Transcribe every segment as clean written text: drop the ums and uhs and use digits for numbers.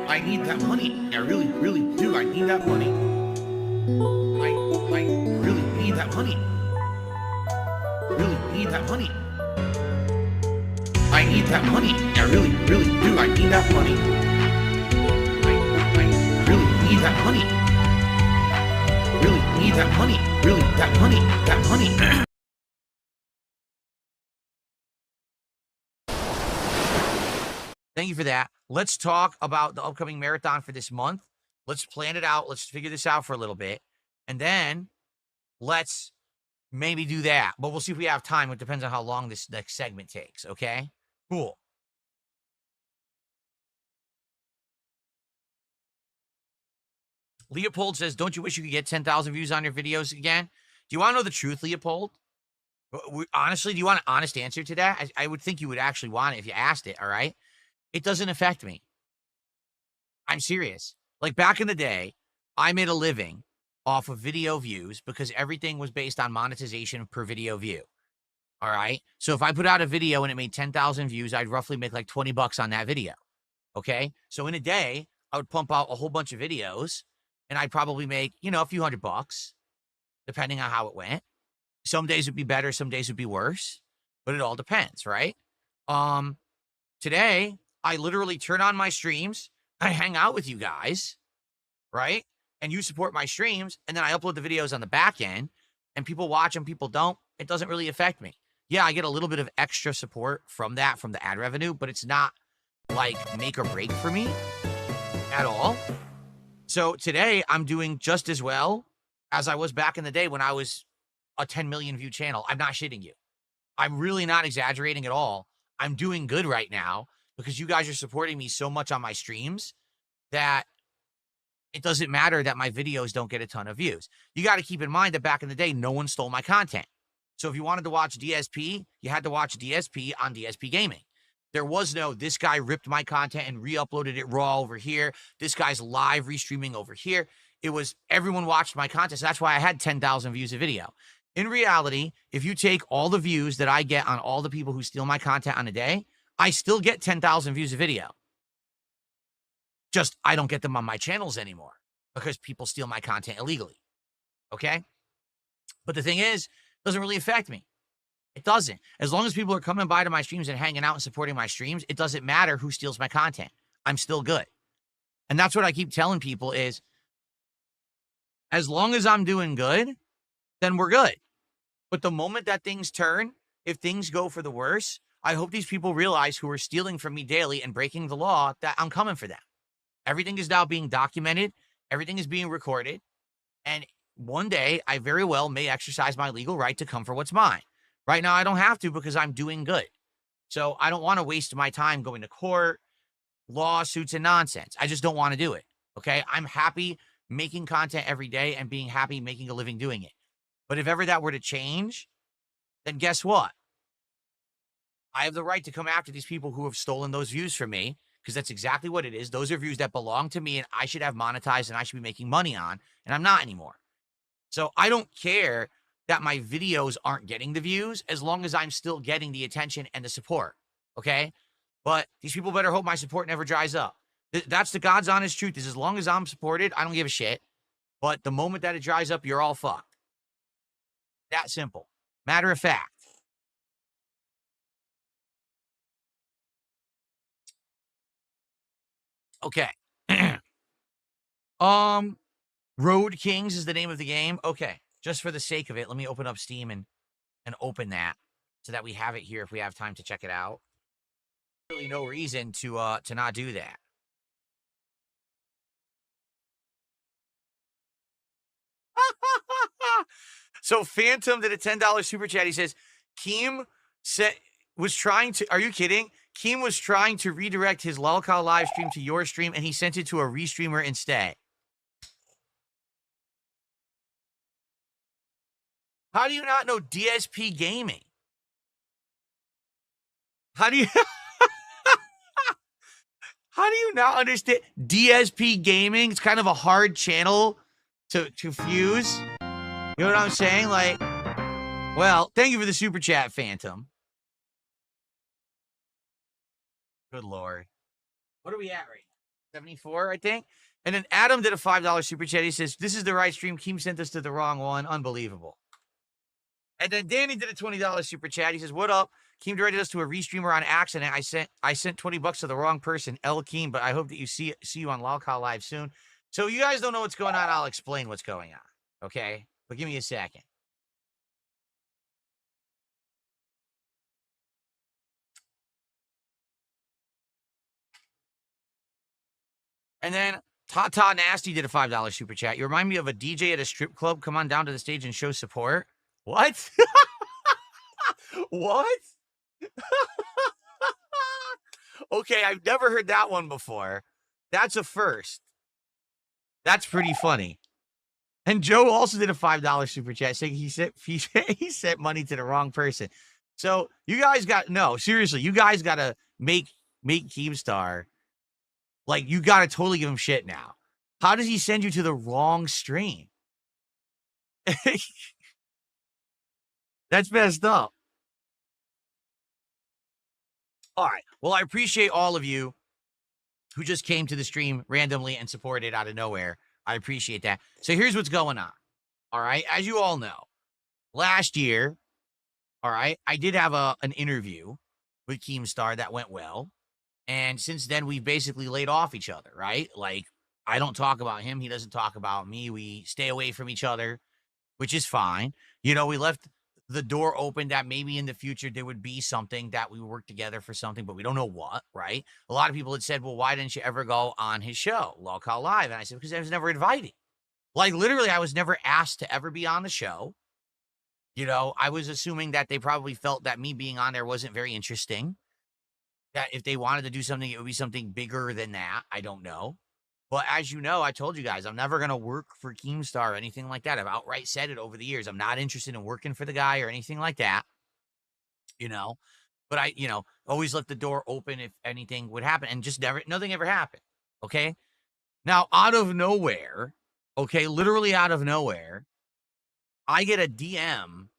I need that money. I really, really do. I need that money. I really need that money. Really need that money. I need that money. I really, really do. I need that money. I really need that money. Really need that money. Really, that money. That money. Thank you for that. Let's talk about the upcoming marathon for this month. Let's plan it out. Let's figure this out for a little bit. And then let's maybe do that. But we'll see if we have time. It depends on how long this next segment takes. Okay? Cool. Leopold says, don't you wish you could get 10,000 views on your videos again? Do you want to know the truth, Leopold? Honestly, do you want an honest answer to that? I would think you would actually want it if you asked it, all right? It doesn't affect me. I'm serious. Like back in the day, I made a living off of video views because everything was based on monetization per video view. All right. So if I put out a video and it made 10,000 views, I'd roughly make like 20 bucks on that video. Okay. So in a day, I would pump out a whole bunch of videos and I'd probably make, a few $100, depending on how it went. Some days would be better. Some days would be worse, but it all depends. Right. Today, I literally turn on my streams. I hang out with you guys, right? And you support my streams, and then I upload the videos on the back end, and people watch them, people don't. It doesn't really affect me. Yeah, I get a little bit of extra support from that, from the ad revenue, but it's not like make or break for me at all. So today, I'm doing just as well as I was back in the day when I was a 10 million view channel. I'm not shitting you. I'm really not exaggerating at all. I'm doing good right now because you guys are supporting me so much on my streams that it doesn't matter that my videos don't get a ton of views. You got to keep in mind that back in the day, no one stole my content. So if you wanted to watch DSP, you had to watch DSP on DSP Gaming. There was no, this guy ripped my content and re-uploaded it raw over here. This guy's live restreaming over here. It was, everyone watched my content. So that's why I had 10,000 views a video. In reality, if you take all the views that I get on all the people who steal my content on a day, I still get 10,000 views a video. Just, I don't get them on my channels anymore because people steal my content illegally. Okay? But the thing is, it doesn't really affect me. It doesn't. As long as people are coming by to my streams and hanging out and supporting my streams, it doesn't matter who steals my content. I'm still good. And that's what I keep telling people is, as long as I'm doing good, then we're good. But the moment that things turn, if things go for the worse, I hope these people realize who are stealing from me daily and breaking the law that I'm coming for them. Everything is now being documented. Everything is being recorded. And one day, I very well may exercise my legal right to come for what's mine. Right now, I don't have to because I'm doing good. So I don't want to waste my time going to court, lawsuits, and nonsense. I just don't want to do it. Okay? I'm happy making content every day and being happy making a living doing it. But if ever that were to change, then guess what? I have the right to come after these people who have stolen those views from me, because that's exactly what it is. Those are views that belong to me and I should have monetized and I should be making money on, and I'm not anymore. So I don't care that my videos aren't getting the views as long as I'm still getting the attention and the support, okay? But these people better hope my support never dries up. That's the God's honest truth, is as long as I'm supported, I don't give a shit. But the moment that it dries up, you're all fucked. That simple. Matter of fact. Okay. Road Kings is the name of the game. Okay. Just for the sake of it, let me open up Steam and open that so that we have it here if we have time to check it out. Really no reason to not do that. So Phantom did a $10 super chat. He says, Keem was trying to, are you kidding? Keem was trying to redirect his Lolcow live stream to your stream, and he sent it to a restreamer instead. How do you not know DSP Gaming? How do you... How do you not understand DSP Gaming? It's kind of a hard channel to fuse. You know what I'm saying? Like, well, thank you for the super chat, Phantom. Good Lord. What are we at right now? 74, I think. And then Adam did a $5 super chat. He says, "This is the right stream. Keem sent us to the wrong one. Unbelievable." And then Danny did a $20 super chat. He says, "What up? Keem directed us to a restreamer on accident. I sent $20 to the wrong person, L Keem, but I hope that you see you on Lolcow Live soon." So you guys don't know what's going on. I'll explain what's going on. Okay? But give me a second. And then Tata Nasty did a $5 super chat. "You remind me of a DJ at a strip club. Come on down to the stage and show support." What? What? Okay, I've never heard that one before. That's a first. That's pretty funny. And Joe also did a $5 super chat saying he sent money to the wrong person. So you guys seriously, you guys gotta make Keemstar. Like, you gotta totally give him shit now. How does he send you to the wrong stream? That's messed up. All right. Well, I appreciate all of you who just came to the stream randomly and supported out of nowhere. I appreciate that. So here's what's going on. All right. As you all know, last year, all right, I did have an interview with Keemstar that went well. And since then, we've basically laid off each other, right? Like, I don't talk about him. He doesn't talk about me. We stay away from each other, which is fine. You know, we left the door open that maybe in the future there would be something that we would work together for something, but we don't know what, right? A lot of people had said, "Well, why didn't you ever go on his show, Lolcow Live?" And I said, "Because I was never invited." Like, literally, I was never asked to ever be on the show. You know, I was assuming that they probably felt that me being on there wasn't very interesting. That if they wanted to do something, it would be something bigger than that. I don't know. But as you know, I told you guys, I'm never going to work for Keemstar or anything like that. I've outright said it over the years. I'm not interested in working for the guy or anything like that, you know. But I, always left the door open if anything would happen, and just nothing ever happened. Okay. Now, out of nowhere, okay, literally out of nowhere, I get a DM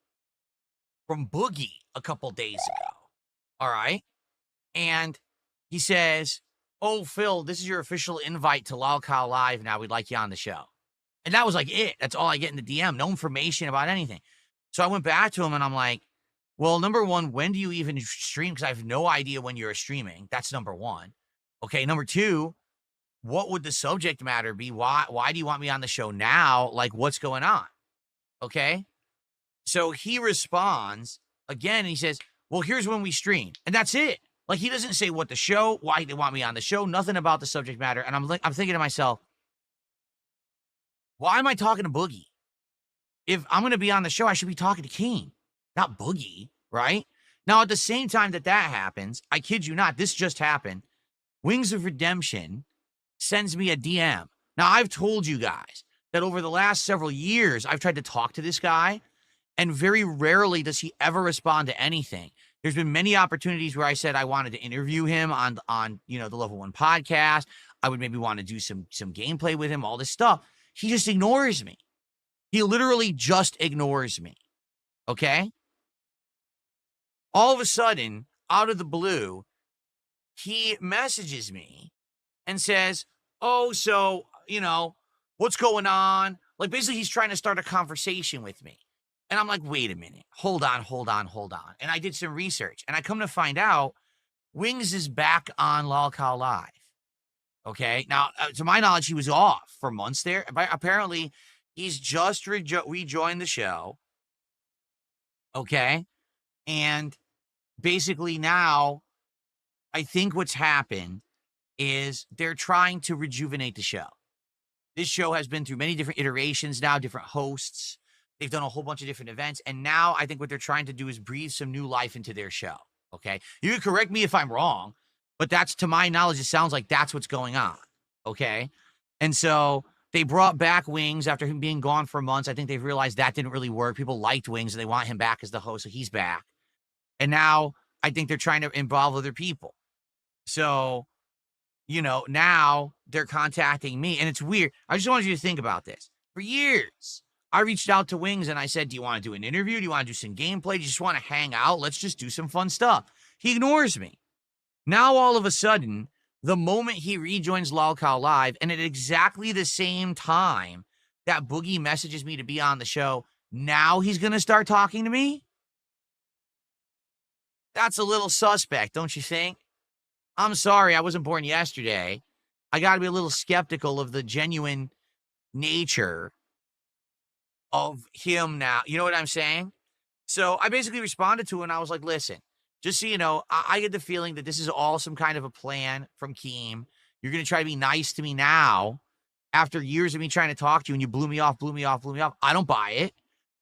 from Boogie a couple days ago. All right. And he says, "Oh, Phil, this is your official invite to Lolcow Live. Now we'd like you on the show." And that was like it. That's all I get in the DM. No information about anything. So I went back to him and I'm like, "Well, number one, when do you even stream? Because I have no idea when you're streaming. That's number one. Okay. Number two, what would the subject matter be? Why do you want me on the show now? Like, what's going on?" Okay. So he responds again. And he says, "Well, here's when we stream." And that's it. Like, he doesn't say what the show, why they want me on the show, nothing about the subject matter. And I'm thinking to myself, why am I talking to Boogie? If I'm going to be on the show, I should be talking to King, not Boogie, right? Now, at the same time that happens, I kid you not, this just happened. Wings of Redemption sends me a DM. Now, I've told you guys that over the last several years, I've tried to talk to this guy, and very rarely does he ever respond to anything. There's been many opportunities where I said I wanted to interview him on the Level 1 podcast. I would maybe want to do some gameplay with him, all this stuff. He just ignores me. He literally just ignores me. Okay? All of a sudden, out of the blue, he messages me and says, "Oh, so, what's going on?" Like, basically, he's trying to start a conversation with me. And I'm like, wait a minute, hold on. And I did some research, and I come to find out Wings is back on Lolcow Live. Okay. Now, to my knowledge, he was off for months there, but apparently he's just rejoined the show. Okay. And basically now, I think what's happened is they're trying to rejuvenate the show. This show has been through many different iterations now, different hosts. They've done a whole bunch of different events. And now I think what they're trying to do is breathe some new life into their show. Okay. You can correct me if I'm wrong, but that's, to my knowledge, it sounds like that's what's going on. Okay. And so they brought back Wings after him being gone for months. I think they've realized that didn't really work. People liked Wings and they want him back as the host. So he's back. And now I think they're trying to involve other people. So, now they're contacting me, and it's weird. I just wanted you to think about this. For years, I reached out to Wings and I said, "Do you want to do an interview? Do you want to do some gameplay? Do you just want to hang out? Let's just do some fun stuff." He ignores me. Now, all of a sudden, the moment he rejoins Lolcow Live, and at exactly the same time that Boogie messages me to be on the show, now he's going to start talking to me? That's a little suspect, don't you think? I'm sorry, I wasn't born yesterday. I got to be a little skeptical of the genuine nature of him now. You know what I'm saying? So I basically responded to it, and I was like, listen, just so you know, I get the feeling that this is all some kind of a plan from Keem. You're going to try to be nice to me now after years of me trying to talk to you, and you blew me off, blew me off, blew me off. I don't buy it.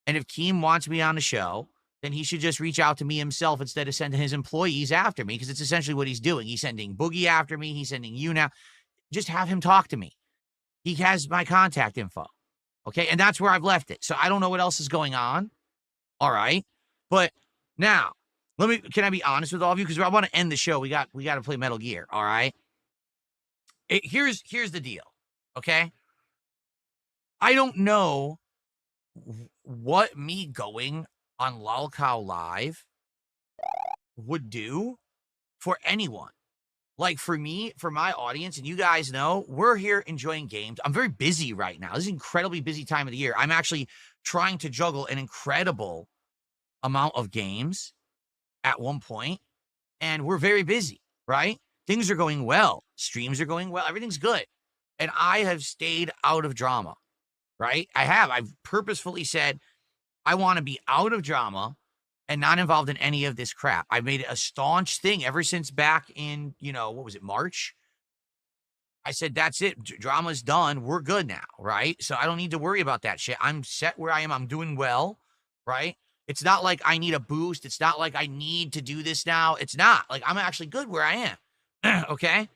And if Keem wants me on the show, then he should just reach out to me himself instead of sending his employees after me, because it's essentially what he's doing. He's sending Boogie after me. He's sending you now. Just have him talk to me. He has my contact info. Okay. And that's where I've left it. So I don't know what else is going on. All right. But now, can I be honest with all of you? Because I want to end the show. We got to play Metal Gear. All right. Here's the deal. Okay. I don't know what me going on Lolcow Live would do for anyone. Like for me, for my audience, and you guys know, we're here enjoying games. I'm very busy right now. This is an incredibly busy time of the year. I'm actually trying to juggle an incredible amount of games at one point, and we're very busy, right? Things are going well. Streams are going well. Everything's good. And I have stayed out of drama, right? I've purposefully said, I want to be out of drama and not involved in any of this crap. I've made it a staunch thing ever since back in, what was it, March? I said, that's it. Drama's done. We're good now, right? So I don't need to worry about that shit. I'm set where I am. I'm doing well, right? It's not like I need a boost. It's not like I need to do this now. It's not. Like, I'm actually good where I am. Okay?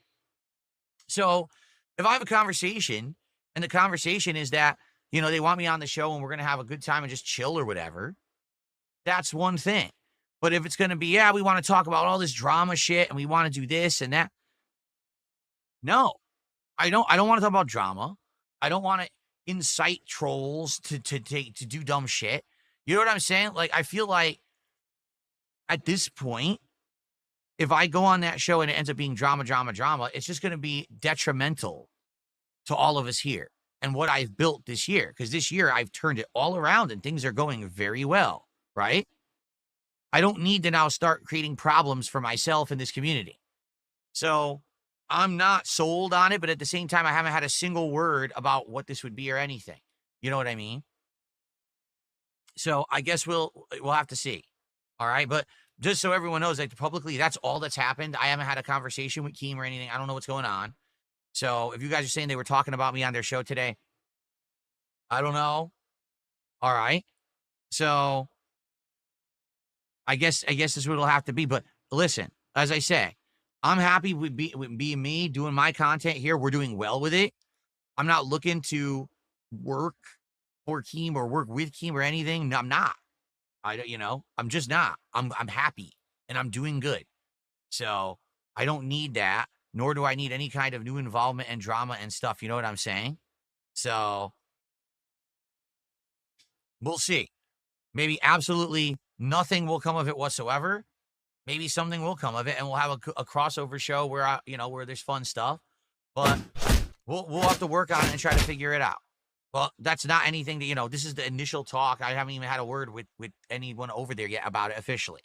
So if I have a conversation, and the conversation is that, they want me on the show and we're going to have a good time and just chill or whatever, that's one thing. But if it's going to be, we want to talk about all this drama shit and we want to do this and that. No, I don't want to talk about drama. I don't want to incite trolls to do dumb shit. You know what I'm saying? Like, I feel like at this point, if I go on that show and it ends up being drama, it's just going to be detrimental to all of us here and what I've built this year. Because this year I've turned it all around and things are going very well, right? I don't need to now start creating problems for myself in this community. So I'm not sold on it, but at the same time, I haven't had a single word about what this would be or anything. You know what I mean? So I guess we'll have to see. All right. But just so everyone knows, like, publicly, that's all that's happened. I haven't had a conversation with Keem or anything. I don't know what's going on. So if you guys are saying they were talking about me on their show today, I don't know. All right. So I guess this is what it'll have to be. But listen, as I say, I'm happy with being me, doing my content here. We're doing well with it. I'm not looking to work for Keem or work with Keem or anything. No, I'm not. I'm just not. I'm happy and I'm doing good. So I don't need that, nor do I need any kind of new involvement and drama and stuff. You know what I'm saying? So we'll see. Maybe absolutely nothing will come of it whatsoever. Maybe something will come of it, and we'll have a crossover show where where there's fun stuff. But we'll have to work on it and try to figure it out. Well, that's not anything that this is the initial talk. I haven't even had a word with anyone over there yet about it officially.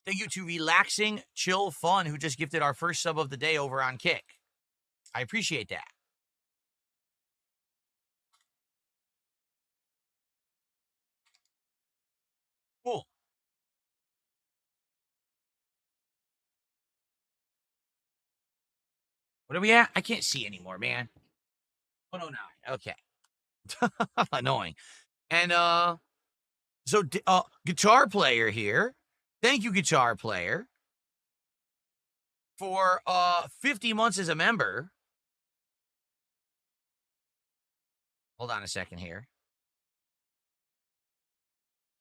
Thank you to Relaxing Chill Fun, who just gifted our first sub of the day over on Kick. I appreciate that. Cool. What are we at? I can't see anymore, man. 109. Okay. Annoying. And so guitar player here. Thank you, guitar player, for 50 months as a member. Hold on a second here.